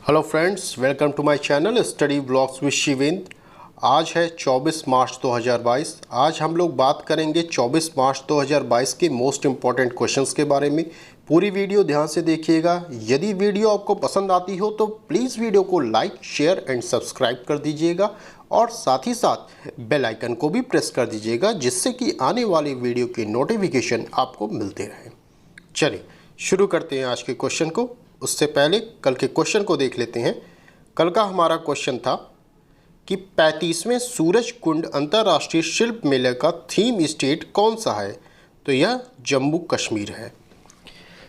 Hello friends, welcome to my channel study blogs with Shivendra. आज है 24 मार्च 2022। आज हम लोग बात करेंगे 24 मार्च 2022 के मोस्ट इम्पॉर्टेंट क्वेश्चंस के बारे में। पूरी वीडियो ध्यान से देखिएगा। यदि वीडियो आपको पसंद आती हो तो प्लीज़ वीडियो को लाइक, शेयर एंड सब्सक्राइब कर दीजिएगा और साथ ही साथ बेल आइकन को भी प्रेस कर दीजिएगा, जिससे कि आने वाली वीडियो के नोटिफिकेशन आपको मिलते रहें। चलिए शुरू करते हैं आज के क्वेश्चन को। उससे पहले कल के क्वेश्चन को देख लेते हैं। कल का हमारा क्वेश्चन था कि 35वें सूरज कुंड अंतर्राष्ट्रीय शिल्प मेले का थीम स्टेट कौन सा है? तो यह जम्मू कश्मीर है।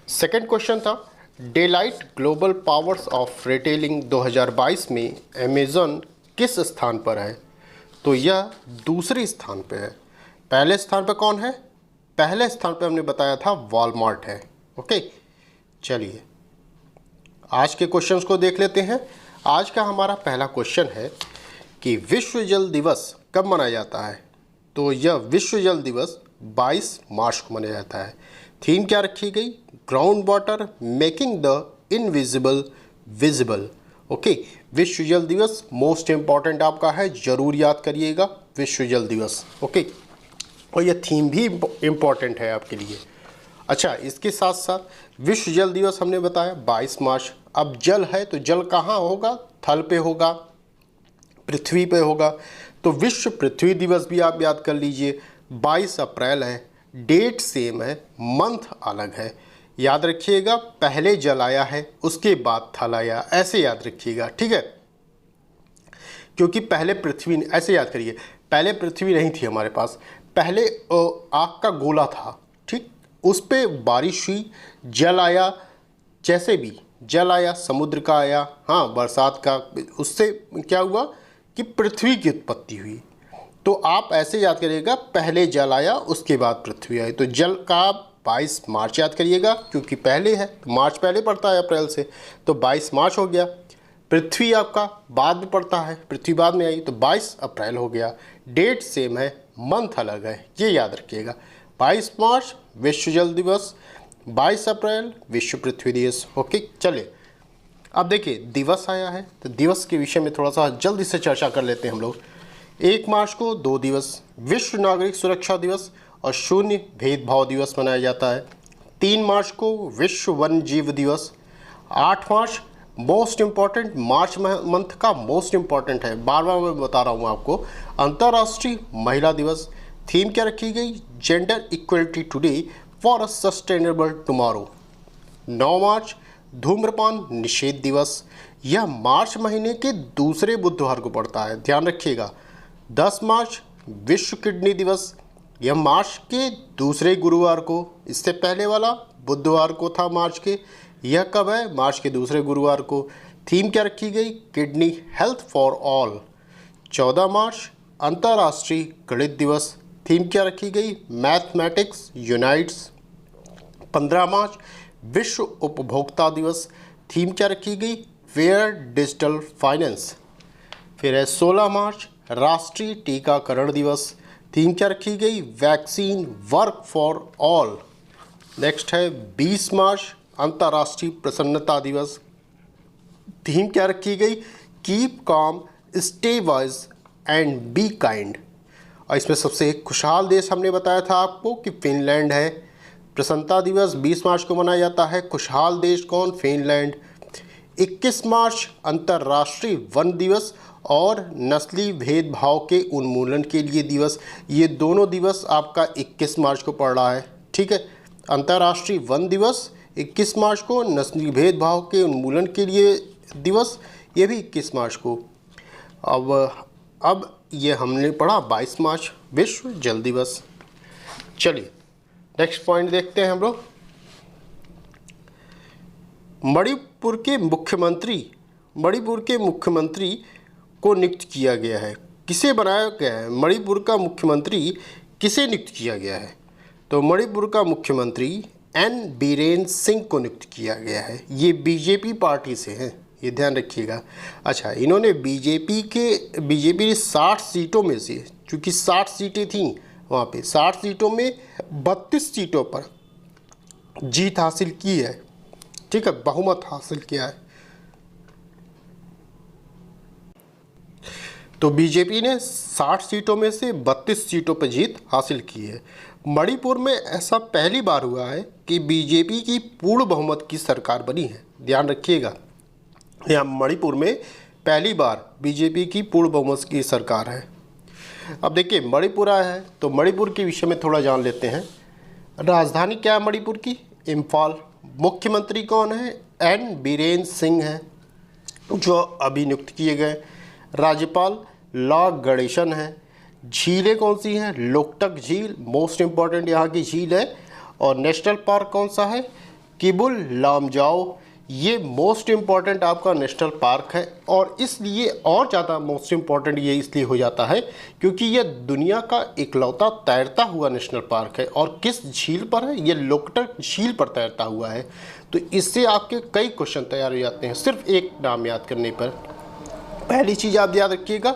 सेकंड क्वेश्चन था Deloitte global powers of retailing 2022 में अमेज़न किस स्थान पर है? तो यह दूसरे स्थान पर है। पहले स्थान पर कौन है? पहले स्थान पर हमने बताया था वॉलमार्ट है। ओके, चलिए आज के क्वेश्चंस को देख लेते हैं। आज का हमारा पहला क्वेश्चन है कि विश्व जल दिवस कब मनाया जाता है? तो यह विश्व जल दिवस 22 मार्च को मनाया जाता है। थीम क्या रखी गई? Ground water making the invisible visible. Okay, विश्व जल दिवस मोस्ट इम्पॉर्टेंट आपका है, जरूर याद करिएगा विश्व जल दिवस। ओके, और यह थीम भी इम्पॉर्टेंट है आपके लिए। अच्छा, इसके साथ साथ विश्व जल दिवस हमने बताया 22 मार्च। अब जल है तो जल कहाँ होगा? थल पे होगा, पृथ्वी पे होगा। तो विश्व पृथ्वी दिवस भी आप याद कर लीजिए, 22 अप्रैल है। डेट सेम है, मंथ अलग है। याद रखिएगा, पहले जल आया है उसके बाद थल आया, ऐसे याद रखिएगा, ठीक है? क्योंकि पहले पृथ्वी, ऐसे याद करिए, पहले पृथ्वी नहीं थी हमारे पास, पहले आग का गोला था, ठीक? उस पे बारिश हुई, जल आया, जैसे भी जल आया, समुद्र का आया, हाँ बरसात का, उससे क्या हुआ कि पृथ्वी की उत्पत्ति हुई। तो आप ऐसे याद करिएगा, पहले जल आया उसके बाद पृथ्वी आई। तो जल का 22 मार्च याद करिएगा, क्योंकि पहले है, तो मार्च पहले पड़ता है अप्रैल से, तो 22 मार्च हो गया। पृथ्वी आपका बाद में पड़ता है, पृथ्वी बाद में आई, तो 22 अप्रैल हो गया। डेट सेम है, मंथ अलग है, ये याद रखिएगा। 22 मार्च विश्व जल दिवस, 22 अप्रैल विश्व पृथ्वी दिवस। ओके, चलिए अब देखिए दिवस आया है तो दिवस के विषय में थोड़ा सा जल्दी से चर्चा कर लेते हैं हम लोग। 1 मार्च को 2 दिवस, विश्व नागरिक सुरक्षा दिवस और शून्य भेदभाव दिवस मनाया जाता है। 3 मार्च को विश्व वन जीव दिवस। 8 मार्च मोस्ट इम्पॉर्टेंट, मार्च मंथ का मोस्ट इम्पॉर्टेंट है, बार बार मैं बता रहा हूँ आपको, अंतर्राष्ट्रीय महिला दिवस। थीम क्या रखी गई? Gender equality today for a sustainable tomorrow. 9 मार्च धूम्रपान निषेध दिवस। यह मार्च महीने के दूसरे बुधवार को पड़ता है, ध्यान रखिएगा। 10 मार्च विश्व किडनी दिवस। यह मार्च के दूसरे गुरुवार को, इससे पहले वाला बुधवार को था मार्च के, यह कब है? मार्च के दूसरे गुरुवार को। थीम क्या रखी गई? Kidney health for all. 14 मार्च अंतर्राष्ट्रीय गणित दिवस। थीम क्या रखी गई? Mathematics unites. 15 मार्च विश्व उपभोक्ता दिवस। थीम क्या रखी गई? Fair digital finance. फिर है 16 मार्च राष्ट्रीय टीकाकरण दिवस। थीम क्या रखी गई? Vaccine work for all. Next है 20 मार्च अंतर्राष्ट्रीय प्रसन्नता दिवस। थीम क्या रखी गई? Keep calm, stay wise and be kind. और इसमें सबसे खुशहाल देश हमने बताया था आपको कि फिनलैंड है। प्रसन्नता दिवस 20 मार्च को मनाया जाता है। खुशहाल देश कौन? फिनलैंड। 21 मार्च अंतर्राष्ट्रीय वन दिवस और नस्ली भेदभाव के उन्मूलन के लिए दिवस। ये दोनों दिवस आपका 21 मार्च को पड़ रहा है, ठीक है? अंतर्राष्ट्रीय वन दिवस 21 मार्च को, नस्ली भेदभाव के उन्मूलन के लिए दिवस ये भी 21 मार्च को। अब ये हमने पढ़ा 22 मार्च विश्व जल दिवस। चलिए नेक्स्ट पॉइंट देखते हैं हम लोग। मणिपुर के मुख्यमंत्री को नियुक्त किया गया है। किसे बनाया गया है? मणिपुर का मुख्यमंत्री किसे नियुक्त किया गया है? तो मणिपुर का मुख्यमंत्री एन बीरेन सिंह को नियुक्त किया गया है। ये बीजेपी पार्टी से हैं, ये ध्यान रखिएगा। अच्छा, इन्होंने बीजेपी 60 सीटों में से, चूँकि 60 सीटें थीं वहाँ पे, 60 सीटों में 32 सीटों पर जीत हासिल की है, ठीक है, बहुमत हासिल किया है। तो बीजेपी ने 60 सीटों में से 32 सीटों पर जीत हासिल की है। मणिपुर में ऐसा पहली बार हुआ है कि बीजेपी की पूर्ण बहुमत की सरकार बनी है। ध्यान रखिएगा, यहाँ मणिपुर में पहली बार बीजेपी की पूर्ण बहुमत की सरकार है। अब देखिए मणिपुर आया है तो मणिपुर के विषय में थोड़ा जान लेते हैं। राजधानी क्या है मणिपुर की? इम्फाल। मुख्यमंत्री कौन है? एन बीरेन सिंह है जो अभी नियुक्त किए गए। राज्यपाल ला गणेशन है। झीलें कौन सी हैं? लोकटक झील मोस्ट इम्पॉर्टेंट यहाँ की झील है। और नेशनल पार्क कौन सा है? किबुल लामजाओ, ये मोस्ट इम्पॉर्टेंट आपका नेशनल पार्क है। और इसलिए और ज़्यादा मोस्ट इम्पॉर्टेंट ये इसलिए हो जाता है क्योंकि ये दुनिया का इकलौता तैरता हुआ नेशनल पार्क है। और किस झील पर है? ये लोकटक झील पर तैरता हुआ है। तो इससे आपके कई क्वेश्चन तैयार हो जाते हैं सिर्फ एक नाम याद करने पर। पहली चीज़ आप याद रखिएगा,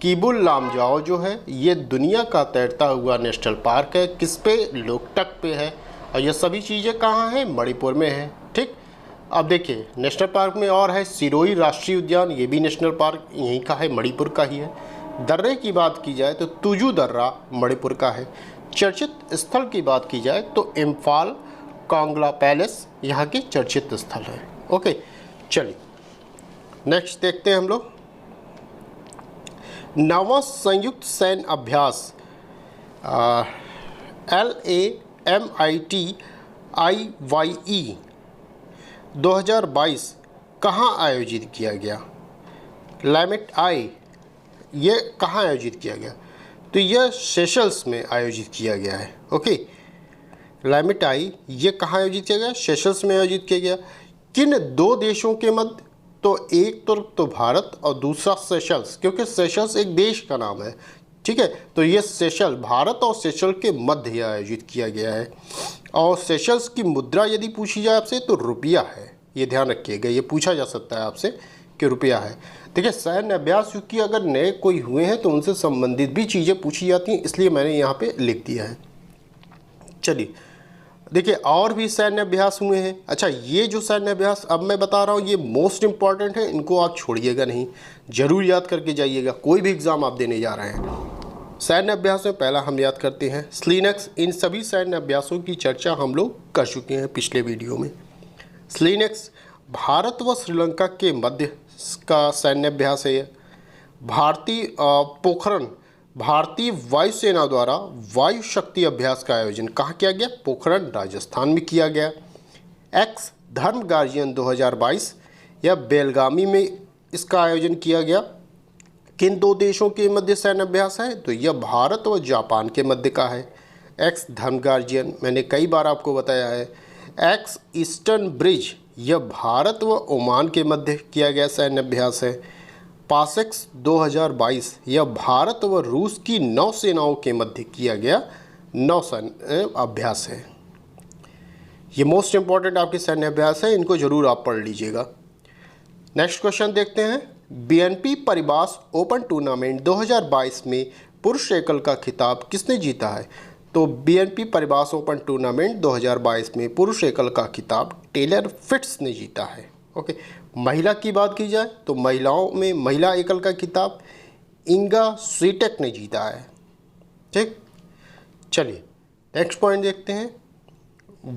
किबुल लामजाओ जो है ये दुनिया का तैरता हुआ नेशनल पार्क है। किस पे? लोकटक पे है। और ये सभी चीज़ें कहाँ हैं? मणिपुर में है। ठीक, अब देखिए नेशनल पार्क में और है सिरोही राष्ट्रीय उद्यान, ये भी नेशनल पार्क यहीं का है, मणिपुर का ही है। दर्रे की बात की जाए तो तुजू दर्रा मणिपुर का है। चर्चित स्थल की बात की जाए तो इम्फाल कांगला पैलेस यहाँ के चर्चित स्थल है। ओके, चलिए नेक्स्ट देखते हैं हम लोग। नवा संयुक्त सैन्य अभ्यास LAMITIYE 2022 कहाँ आयोजित किया गया? लैमिट आई ये कहाँ आयोजित किया गया? तो यह सेशल्स में आयोजित किया गया है। ओके, लैमिट आई ये कहाँ आयोजित किया गया? सेशल्स में आयोजित किया गया। किन दो देशों के मध्य? तो एक तो भारत और दूसरा सेशल्स, क्योंकि सेशल्स एक देश का नाम है। ठीक है, तो ये सेशल भारत और सेशल के मध्य आयोजित किया गया है। और सेशल्स की मुद्रा यदि पूछी जाए आपसे तो रुपया है, ये ध्यान रखिएगा, ये पूछा जा सकता है आपसे कि रुपया है। देखिए सैन्य अभ्यास क्योंकि अगर नए कोई हुए हैं तो उनसे संबंधित भी चीज़ें पूछी जाती हैं, इसलिए मैंने यहाँ पे लिख दिया है। चलिए देखिए और भी सैन्य अभ्यास हुए हैं। अच्छा, ये जो सैन्य अभ्यास अब मैं बता रहा हूँ ये मोस्ट इम्पॉर्टेंट है, इनको आप छोड़िएगा नहीं, ज़रूर याद करके जाइएगा, कोई भी एग्ज़ाम आप देने जा रहे हैं। सैन्य अभ्यास में पहला हम याद करते हैं स्लिनक्स। इन सभी सैन्य अभ्यासों की चर्चा हम लोग कर चुके हैं पिछले वीडियो में। स्लिनक्स भारत व श्रीलंका के मध्य का सैन्य अभ्यास है। भारतीय पोखरण भारतीय वायुसेना द्वारा वायु शक्ति अभ्यास का आयोजन कहाँ किया गया? पोखरण राजस्थान में किया गया। एक्स धर्म गार्जियन 2022 या बेलगामी में इसका आयोजन किया गया। किन दो देशों के मध्य सैन्य अभ्यास है? तो यह भारत व जापान के मध्य का है। एक्स धर्म गार्जियन मैंने कई बार आपको बताया है। एक्स ईस्टर्न ब्रिज यह भारत व ओमान के मध्य किया गया सैन्य अभ्यास है। पासेक्स 2022 यह भारत व रूस की नौसेनाओं के मध्य किया गया नौसैन्य अभ्यास है। ये मोस्ट इम्पॉर्टेंट आपके सैन्य अभ्यास है, इनको जरूर आप पढ़ लीजिएगा। नेक्स्ट क्वेश्चन देखते हैं। BNP परिबास ओपन टूर्नामेंट 2022 में पुरुष एकल का खिताब किसने जीता है? तो BNP परिबास ओपन टूर्नामेंट 2022 में पुरुष एकल का खिताब टेलर फिट्स ने जीता है। ओके, महिला की बात की जाए तो महिलाओं में महिला एकल का खिताब इंगा स्वीटेक ने जीता है। ठीक, चलिए नेक्स्ट पॉइंट देखते हैं।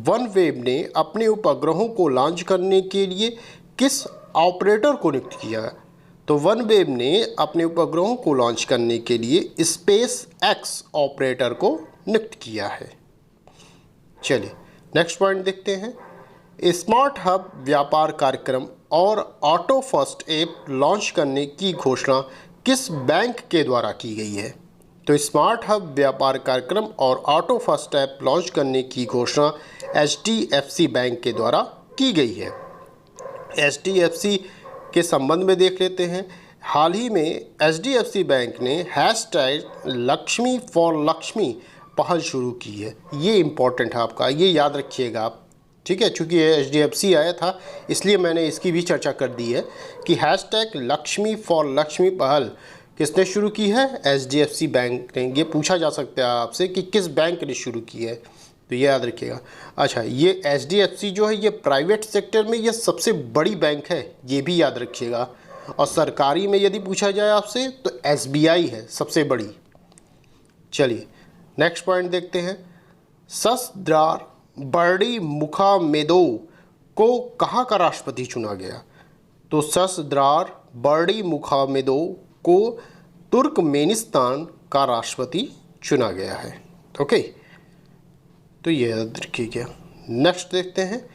वनवेब ने अपने उपग्रहों को लॉन्च करने के लिए किस ऑपरेटर को नियुक्त किया है? तो वनवेब ने अपने उपग्रहों को लॉन्च करने के लिए स्पेस एक्स ऑपरेटर को नियुक्त किया है। चलिए नेक्स्ट पॉइंट देखते हैं। स्मार्ट हब व्यापार कार्यक्रम और ऑटो फर्स्ट ऐप लॉन्च करने की घोषणा किस बैंक के द्वारा की गई है? तो स्मार्ट हब व्यापार कार्यक्रम और ऑटो फर्स्ट ऐप लॉन्च करने की घोषणा HDFC बैंक के द्वारा की गई है। HDFC के संबंध में देख लेते हैं। हाल ही में HDFC बैंक ने #लक्ष्मी फॉर लक्ष्मी पहल शुरू की है। ये इम्पोर्टेंट है आपका, ये याद रखिएगा आप। ठीक है, चूँकि HDFC आया था इसलिए मैंने इसकी भी चर्चा कर दी है कि #लक्ष्मी फॉर लक्ष्मी पहल किसने शुरू की है? HDFC बैंक ने। ये पूछा जा सकता है आपसे कि किस बैंक ने शुरू की है, तो ये याद रखिएगा। अच्छा, ये HDFC जो है ये प्राइवेट सेक्टर में ये सबसे बड़ी बैंक है, ये भी याद रखिएगा। और सरकारी में यदि पूछा जाए आपसे तो SBI है सबसे बड़ी। चलिए नेक्स्ट पॉइंट देखते हैं। ससद्रार बर्डी मुखामेदोव को कहाँ का राष्ट्रपति चुना गया? तो ससद्रार बर्डी मुखामेदोव को तुर्कमेनिस्तान का राष्ट्रपति चुना गया है। ओके, तो ये याद रखिएगा। नेक्स्ट देखते हैं।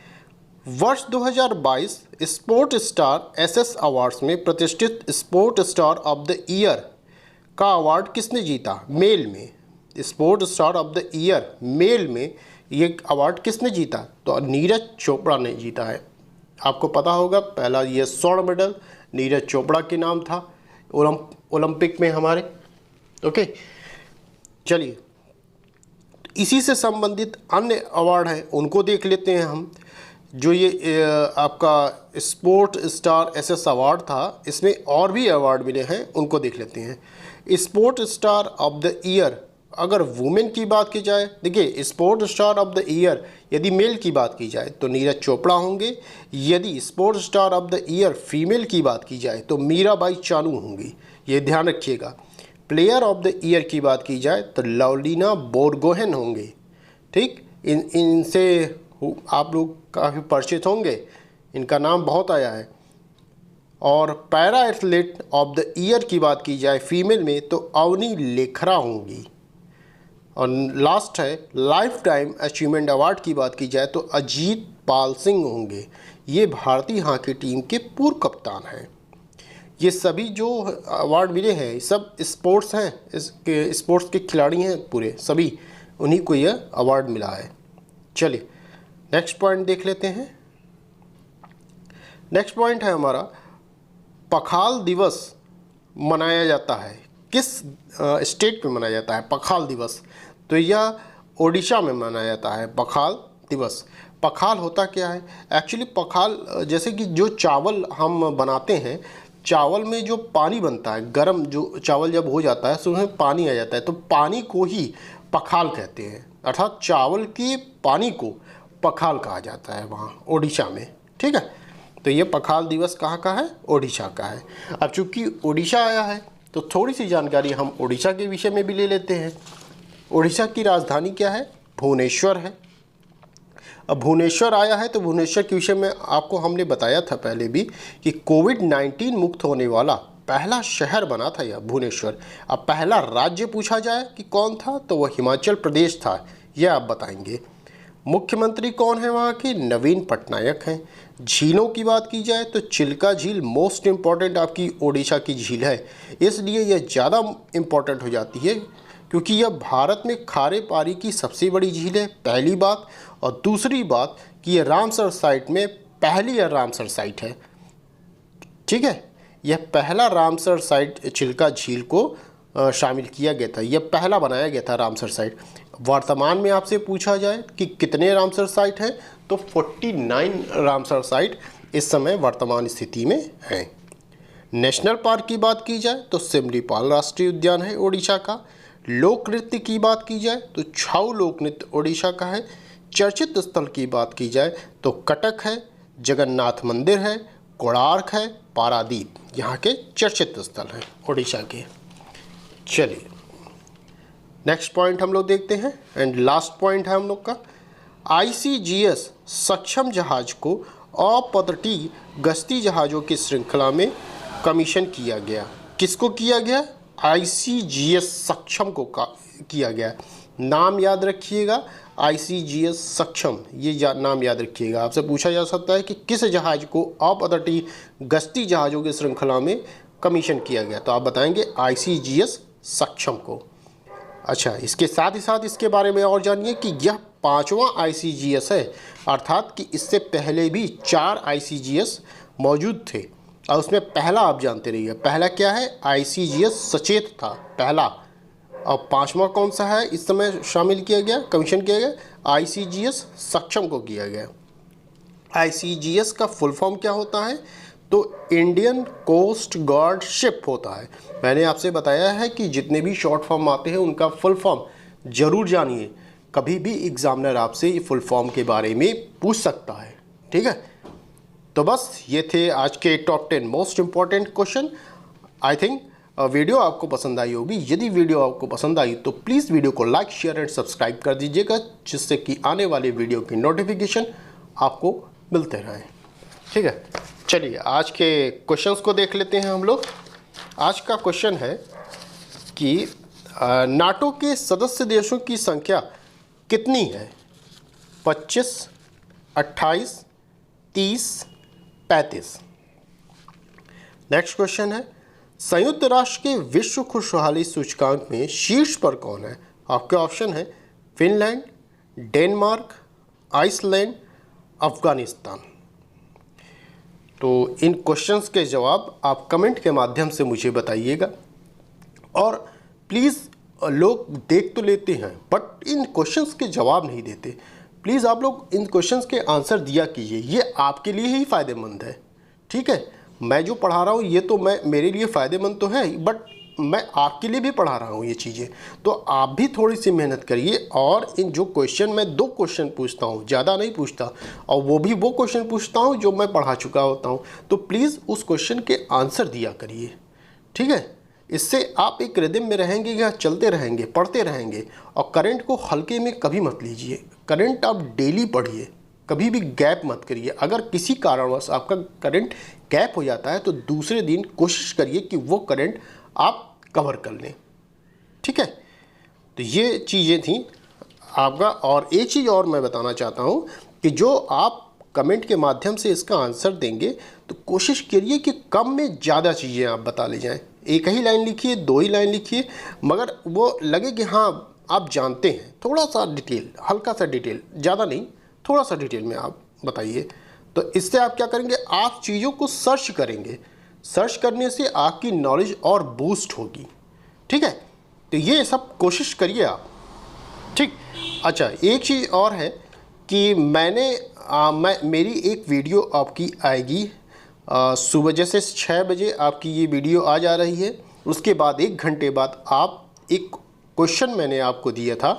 वर्ष 2022 स्पोर्ट स्टार SS अवार्ड्स में प्रतिष्ठित sport star of the year का अवार्ड किसने जीता? मेल में sport star of the year male में ये अवार्ड किसने जीता? तो नीरज चोपड़ा ने जीता है। आपको पता होगा पहला ये स्वर्ण मेडल नीरज चोपड़ा के नाम था ओलंपिक में हमारे। ओके, चलिए इसी से संबंधित अन्य अवार्ड हैं उनको देख लेते हैं हम। जो ये आपका स्पोर्ट स्टार SS अवार्ड था, इसमें और भी अवार्ड मिले हैं, उनको देख लेते हैं। Sport star of the year अगर वुमेन की बात की जाए, देखिए sport star of the year यदि मेल की बात की जाए तो नीरज चोपड़ा होंगे। यदि sport star of the year female की बात की जाए तो मीराबाई चानू होंगी, ये ध्यान रखिएगा। प्लेयर ऑफ द ईयर की बात की जाए तो लवलीना बोरगोहेन होंगे। ठीक, इनसे आप लोग काफ़ी परिचित होंगे, इनका नाम बहुत आया है। और para athlete of the year की बात की जाए फीमेल में तो अवनी लेखरा होंगी। और लास्ट है लाइफ टाइम अचीवमेंट अवार्ड की बात की जाए तो अजीत पाल सिंह होंगे। ये भारतीय हॉकी टीम के पूर्व कप्तान हैं। ये सभी जो अवार्ड मिले हैं सब स्पोर्ट्स हैं, इसके स्पोर्ट्स के खिलाड़ी हैं पूरे, सभी उन्हीं को यह अवार्ड मिला है। चलिए नेक्स्ट पॉइंट देख लेते हैं। नेक्स्ट पॉइंट है हमारा, पखाल दिवस मनाया जाता है किस स्टेट में मनाया जाता है? पखाल दिवस तो यह ओडिशा में मनाया जाता है पखाल दिवस। पखाल होता क्या है? एक्चुअली पखाल जैसे कि जो चावल हम बनाते हैं, चावल में जो पानी बनता है, गरम जो चावल जब हो जाता है तो उसमें पानी आ जाता है, तो पानी को ही पखाल कहते हैं। अर्थात चावल के पानी को पखाल कहा जाता है वहाँ ओडिशा में। ठीक है, तो ये पखाल दिवस कहाँ का है? ओडिशा का है। अब चूँकि ओडिशा आया है तो थोड़ी सी जानकारी हम ओडिशा के विषय में भी ले लेते हैं। ओडिशा की राजधानी क्या है? भुवनेश्वर है। अब भुवनेश्वर आया है तो भुवनेश्वर के विषय में आपको हमने बताया था पहले भी कि कोविड-19 मुक्त होने वाला पहला शहर बना था यह भुवनेश्वर। अब पहला राज्य पूछा जाए कि कौन था तो वह हिमाचल प्रदेश था, यह आप बताएंगे। मुख्यमंत्री कौन है वहाँ के? नवीन पटनायक हैं। झीलों की बात की जाए तो चिल्का झील मोस्ट इम्पॉर्टेंट आपकी ओडिशा की झील है, इसलिए यह ज़्यादा इम्पॉर्टेंट हो जाती है क्योंकि यह भारत में खारे पानी की सबसे बड़ी झील है, पहली बात। और दूसरी बात कि यह रामसर साइट में पहली रामसर साइट है। ठीक है, यह पहला रामसर साइट चिल्का झील को शामिल किया गया था, यह पहला बनाया गया था रामसर साइट। वर्तमान में आपसे पूछा जाए कि कितने रामसर साइट हैं तो 49 रामसर साइट इस समय वर्तमान स्थिति में हैं। नेशनल पार्क की बात की जाए तो सिमलीपाल राष्ट्रीय उद्यान है ओडिशा का। लोक नृत्य की बात की जाए तो छाऊ लोक नृत्य ओडिशा का है। चर्चित स्थल की बात की जाए तो कटक है, जगन्नाथ मंदिर है, कोणार्क है, पारादीप यहाँ के चर्चित स्थल हैं ओडिशा के। चलिए नेक्स्ट पॉइंट हम लोग देखते हैं एंड लास्ट पॉइंट है हम लोग का, ICGS सक्षम जहाज को अपतटीय गश्ती जहाज़ों की श्रृंखला में कमीशन किया गया। किसको किया गया? ICGS सक्षम को किया गया। नाम याद रखिएगा, ICGS सक्षम, ये नाम याद रखिएगा। आपसे पूछा जा सकता है कि किस जहाज़ को अपतटीय गश्ती जहाज़ों की श्रृंखला में कमीशन किया गया, तो आप बताएंगे ICGS सक्षम को। अच्छा, इसके साथ ही साथ इसके बारे में और जानिए कि यह 5वां ICGS है, अर्थात कि इससे पहले भी 4 ICGS मौजूद थे और उसमें पहला आप जानते रहिए, पहला क्या है? ICGS सचेत था पहला। और 5वां कौन सा है इस समय शामिल किया गया, कमीशन किया गया? ICGS सक्षम को किया गया। ICGS का फुल फॉर्म क्या होता है? तो इंडियन कोस्ट गार्ड शिप होता है। मैंने आपसे बताया है कि जितने भी शॉर्ट फॉर्म आते हैं उनका फुल फॉर्म ज़रूर जानिए, कभी भी एग्जामिनर आपसे ये फुल फॉर्म के बारे में पूछ सकता है। ठीक है, तो बस ये थे आज के top 10 most important question. I think video आपको पसंद आई होगी। यदि वीडियो आपको पसंद आई तो प्लीज़ वीडियो को लाइक, शेयर एंड सब्सक्राइब कर दीजिएगा, जिससे कि आने वाले वीडियो की नोटिफिकेशन आपको मिलते रहें। ठीक है, चलिए आज के क्वेश्चंस को देख लेते हैं हम लोग। आज का क्वेश्चन है कि नाटो के सदस्य देशों की संख्या कितनी है? 25, 28, 30, 35। नेक्स्ट क्वेश्चन है, संयुक्त राष्ट्र के विश्व खुशहाली सूचकांक में शीर्ष पर कौन है? आपके ऑप्शन है फिनलैंड, डेनमार्क, आइसलैंड, अफगानिस्तान। तो इन क्वेश्चंस के जवाब आप कमेंट के माध्यम से मुझे बताइएगा। और प्लीज़, लोग देख तो लेते हैं बट इन क्वेश्चंस के जवाब नहीं देते। प्लीज़ आप लोग इन क्वेश्चंस के आंसर दिया कीजिए, ये आपके लिए ही फ़ायदेमंद है। ठीक है, मैं जो पढ़ा रहा हूँ ये तो मेरे लिए फ़ायदेमंद तो है, बट मैं आपके लिए भी पढ़ा रहा हूँ ये चीज़ें। तो आप भी थोड़ी सी मेहनत करिए। और इन जो क्वेश्चन, मैं 2 क्वेश्चन पूछता हूँ, ज़्यादा नहीं पूछता, और वो भी वो क्वेश्चन पूछता हूँ जो मैं पढ़ा चुका होता हूँ। तो प्लीज़ उस क्वेश्चन के आंसर दिया करिए। ठीक है, इससे आप एक रिदम में रहेंगे या चलते रहेंगे, पढ़ते रहेंगे। और करंट को हल्के में कभी मत लीजिए। करंट आप डेली पढ़िए, कभी भी गैप मत करिए। अगर किसी कारणवश आपका करंट गैप हो जाता है तो दूसरे दिन कोशिश करिए कि वो करंट आप कवर कर लें। ठीक है, तो ये चीज़ें थी आपका। और एक चीज़ और मैं बताना चाहता हूँ कि जो आप कमेंट के माध्यम से इसका आंसर देंगे तो कोशिश करिए कि कम में ज़्यादा चीज़ें आप बता ले जाएँ। एक ही लाइन लिखिए, 2 ही लाइन लिखिए, मगर वो लगे कि हाँ आप जानते हैं। थोड़ा सा डिटेल, हल्का सा डिटेल, ज़्यादा नहीं, थोड़ा सा डिटेल में आप बताइए। तो इससे आप क्या करेंगे, आप चीज़ों को सर्च करेंगे। सर्च करने से आपकी नॉलेज और बूस्ट होगी। ठीक है, तो ये सब कोशिश करिए आप। ठीक, अच्छा एक चीज़ और है कि मेरी एक वीडियो आपकी आएगी सुबह, जैसे 6 बजे आपकी ये वीडियो आ जा रही है। उसके बाद 1 घंटे बाद आप एक क्वेश्चन मैंने आपको दिया था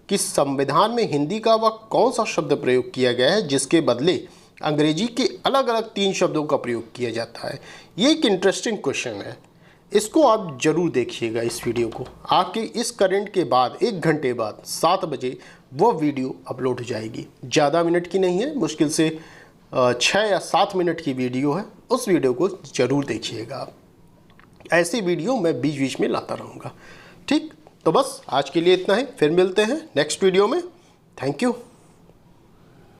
कि संविधान में हिंदी का वह कौन सा शब्द प्रयोग किया गया है जिसके बदले अंग्रेजी के अलग अलग 3 शब्दों का प्रयोग किया जाता है। ये एक इंटरेस्टिंग क्वेश्चन है, इसको आप ज़रूर देखिएगा। इस वीडियो को आपके इस करंट के बाद 1 घंटे बाद 7 बजे वो वीडियो अपलोड हो जाएगी। ज़्यादा मिनट की नहीं है, मुश्किल से 6 या 7 मिनट की वीडियो है। उस वीडियो को ज़रूर देखिएगा आप। ऐसी वीडियो मैं बीच बीच में लाता रहूँगा। ठीक, तो बस आज के लिए इतना ही। फिर मिलते हैं नेक्स्ट वीडियो में। Thank you.